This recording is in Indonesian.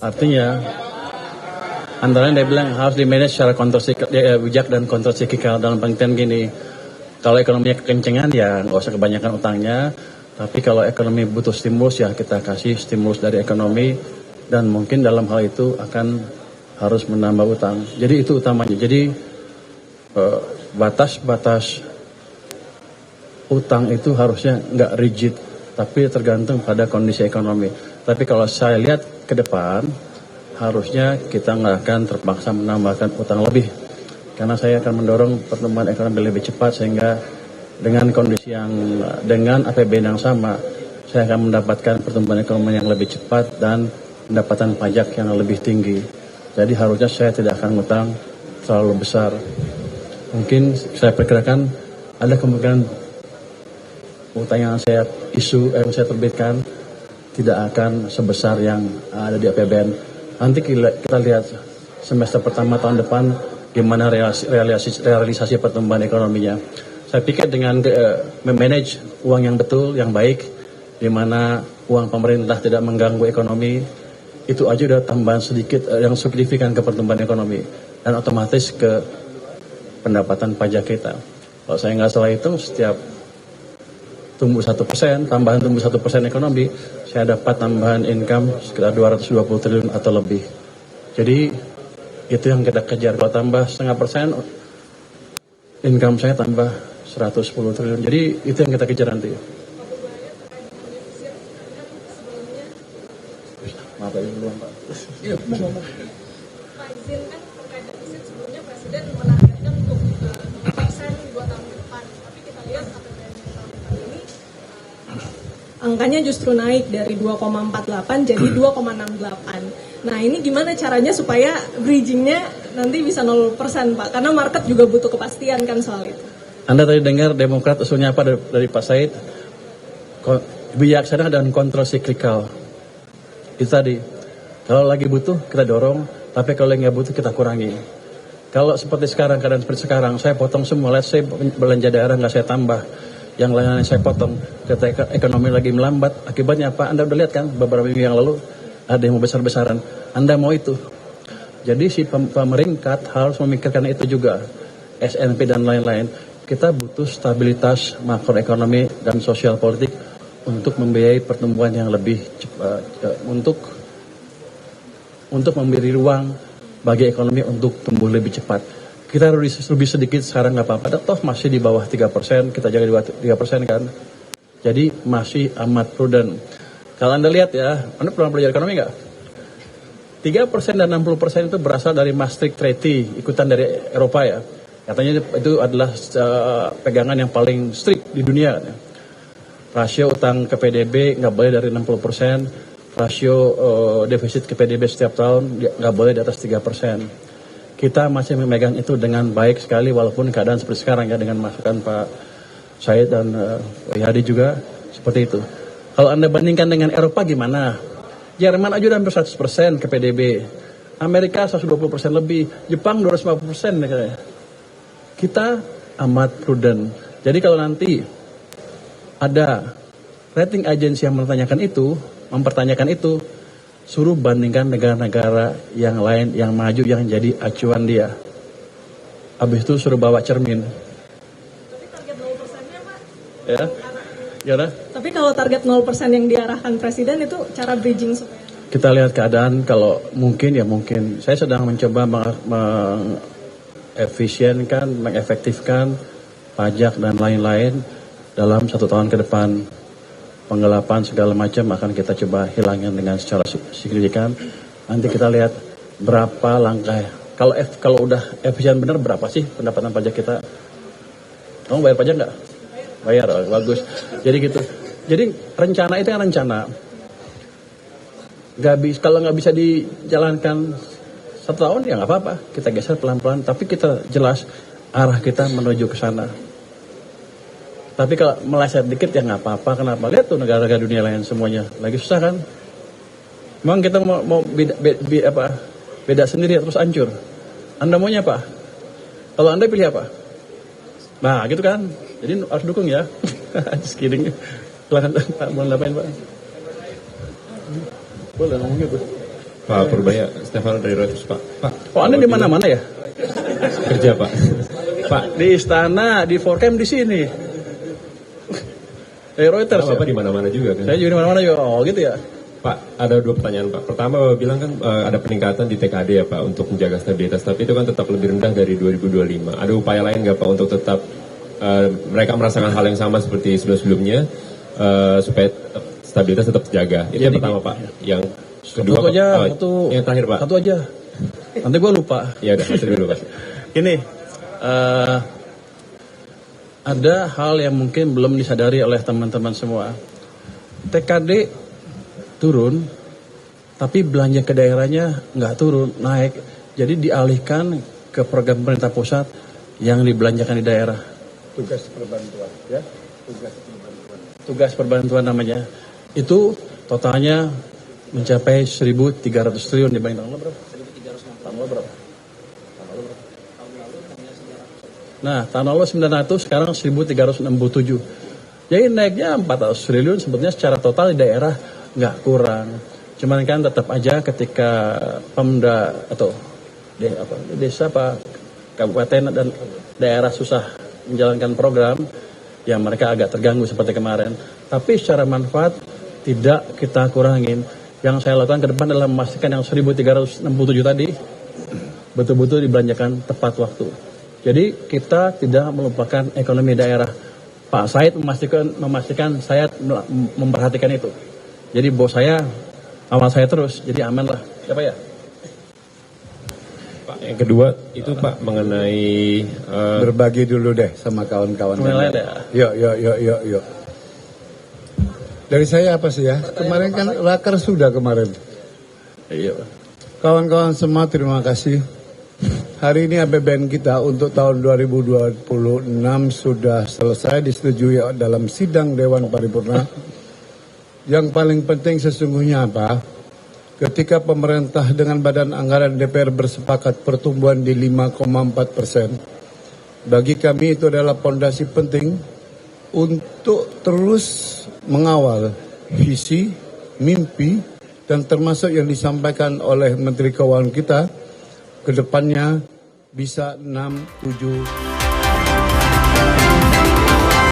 Artinya, antara lain dia bilang harus di-manage secara bijak dan kontrasiklikal dalam pengertian gini. Kalau ekonominya kekencengan ya nggak usah kebanyakan utangnya. Tapi kalau ekonomi butuh stimulus ya kita kasih stimulus dari ekonomi. Dan mungkin dalam hal itu akan harus menambah utang. Jadi itu utamanya. Jadi batas-batas utang itu harusnya nggak rigid. Tapi tergantung pada kondisi ekonomi. Tapi kalau saya lihat ke depan, harusnya kita nggak akan terpaksa menambahkan utang lebih. Karena saya akan mendorong pertumbuhan ekonomi lebih cepat sehingga dengan kondisi dengan APBN yang sama, saya akan mendapatkan pertumbuhan ekonomi yang lebih cepat dan pendapatan pajak yang lebih tinggi. Jadi harusnya saya tidak akan ngutang terlalu besar. Mungkin saya perkirakan ada kemungkinan utang yang saya terbitkan tidak akan sebesar yang ada di APBN. Nanti kita lihat semester pertama tahun depan gimana realisasi pertumbuhan ekonominya. Saya pikir dengan memanage uang yang betul, yang baik, di mana uang pemerintah tidak mengganggu ekonomi, itu aja udah tambahan sedikit yang signifikan ke pertumbuhan ekonomi dan otomatis ke pendapatan pajak kita. Kalau saya nggak salah hitung, setiap tumbuh 1%, tambahan tumbuh 1% ekonomi, saya dapat tambahan income sekitar 220 triliun atau lebih. Jadi itu yang kita kejar. Kalau tambah 0,5%, income saya tambah 110 triliun. Jadi itu yang kita kejar nanti. Maaf ya, belum Pak. Iya, Pak, izinkan terkait defisit sebelumnya Presiden menargetkan untuk 2% 2 tahun ke depan. Tapi kita lihat APBN tahun ini angkanya justru naik dari 2,48 jadi 2,68. Nah ini gimana caranya supaya bridgingnya nanti bisa 0% Pak? Karena market juga butuh kepastian kan soal itu. Anda tadi dengar Demokrat usulnya apa dari Pak Said? Bijaksana dan kontrol siklikal. Itu tadi. Kalau lagi butuh kita dorong, tapi kalau nggak butuh kita kurangi. Kalau seperti sekarang, keadaan seperti sekarang, saya potong semua. Let's say belanja daerah nggak saya tambah. Yang lain saya potong. Ketika ekonomi lagi melambat, akibatnya apa? Anda udah lihat kan beberapa minggu yang lalu ada yang mau besar-besaran. Anda mau itu. Jadi si pemerintah harus memikirkan itu juga. SNP dan lain-lain. Kita butuh stabilitas makroekonomi dan sosial politik untuk membiayai pertumbuhan yang lebih cepat, untuk memberi ruang bagi ekonomi untuk tumbuh lebih cepat. Kita lebih sedikit sekarang nggak apa-apa, toh masih di bawah 3%, kita jaga di bawah 3% kan. Jadi masih amat prudent. Kalau Anda lihat ya, Anda pernah belajar ekonomi nggak? 3% dan 60% itu berasal dari Maastricht Treaty, ikutan dari Eropa ya. Katanya itu adalah pegangan yang paling strict di dunia. Rasio utang ke PDB nggak boleh dari 60%, rasio defisit ke PDB setiap tahun nggak boleh di atas 3%. Kita masih memegang itu dengan baik sekali walaupun keadaan seperti sekarang ya, dengan masukan Pak Said dan Pak Hadi juga seperti itu. Kalau Anda bandingkan dengan Eropa gimana? Jerman aja udah hampir 100% ke PDB. Amerika 120% lebih, Jepang 250% katanya. Kita amat prudent. Jadi kalau nanti ada rating agensi yang mempertanyakan itu, suruh bandingkan negara-negara yang lain yang maju yang jadi acuan dia. Habis itu suruh bawa cermin. Tapi target 0%-nya Pak? Ya. Gimana? Tapi kalau target 0% yang diarahkan Presiden itu cara bridging supaya? Kita lihat keadaan, kalau mungkin ya mungkin. Saya sedang mencoba mengefektifkan pajak dan lain-lain dalam 1 tahun ke depan. Penggelapan segala macam akan kita coba hilangin dengan secara signifikan. Nanti kita lihat berapa langkah. Kalau udah efisien benar, berapa sih pendapatan pajak kita? Kamu bayar pajak nggak? Bayar, bagus. Jadi gitu. Jadi rencana itu kan rencana. Kalau nggak bisa dijalankan 1 tahun ya nggak apa-apa. Kita geser pelan-pelan. Tapi kita jelas arah kita menuju ke sana. Tapi kalau meleset dikit ya nggak apa-apa. Kenapa? Lihat tuh negara-negara dunia lain semuanya lagi susah kan? Memang kita mau beda sendiri terus hancur. Anda maunya apa? Kalau Anda pilih apa? Nah gitu kan? Jadi harus dukung ya. Just kidding. Silahkan Pak, mau ngapain Pak? Boleh ngomong gitu. Pak Purbaya, Stefano dari Reuters, Pak. Oh, Anda di mana-mana ya? Kerja, Pak. Pak, Di istana, di Forkem, di sini. Dari Reuters. Bapak Ya? di mana-mana juga kan? Saya juga di mana-mana juga. Oh, gitu ya. Pak, ada 2 pertanyaan, Pak. Pertama, Bapak bilang kan ada peningkatan di TKD ya, Pak, untuk menjaga stabilitas. Tapi itu kan tetap lebih rendah dari 2025. Ada upaya lain nggak, Pak, untuk tetap mereka merasakan hal yang sama seperti sebelum-sebelumnya, supaya stabilitas tetap terjaga? Itu yang pertama, Pak. Yang kedua, Satu aja, Pak, satu. yang terakhir, Pak. Satu aja. Nanti gue lupa. Ya udah, itu dulu, Pak. Ini ada hal yang mungkin belum disadari oleh teman-teman semua. TKD turun, tapi belanja ke daerahnya nggak turun, naik. Jadi dialihkan ke program pemerintah pusat yang dibelanjakan di daerah. Tugas perbantuan, ya. Tugas perbantuan namanya. Itu totalnya mencapai 1.300 triliun dibanding tahun lalu berapa? 1.300 tahun lalu berapa? Nah, tahun lalu 900, sekarang 1.367. Jadi naiknya 400 triliun sebetulnya secara total di daerah nggak kurang. Cuman kan tetap aja ketika Pemda atau desa Pak, kabupaten dan daerah susah menjalankan program, ya mereka agak terganggu seperti kemarin. Tapi secara manfaat tidak kita kurangin. Yang saya lakukan ke depan adalah memastikan yang 1.367 tadi betul-betul dibelanjakan tepat waktu. Jadi kita tidak melupakan ekonomi daerah. Pak Said memastikan saya memperhatikan itu. Jadi bos saya awal saya terus, jadi aman lah. Siapa ya? Pak, yang kedua itu Pak mengenai berbagi dulu deh sama kawan-kawan. Lain ya. Yuk. Dari saya apa sih ya? Kemarin kan raker sudah kemarin. Iya. Kawan-kawan semua terima kasih. Hari ini APBN kita untuk tahun 2026 sudah selesai disetujui dalam sidang Dewan Paripurna. Yang paling penting sesungguhnya apa? Ketika pemerintah dengan Badan Anggaran DPR bersepakat pertumbuhan di 5,4%, bagi kami itu adalah fondasi penting untuk terus mengawal visi, mimpi, dan termasuk yang disampaikan oleh Menteri Keuangan kita, ke depannya bisa 6-7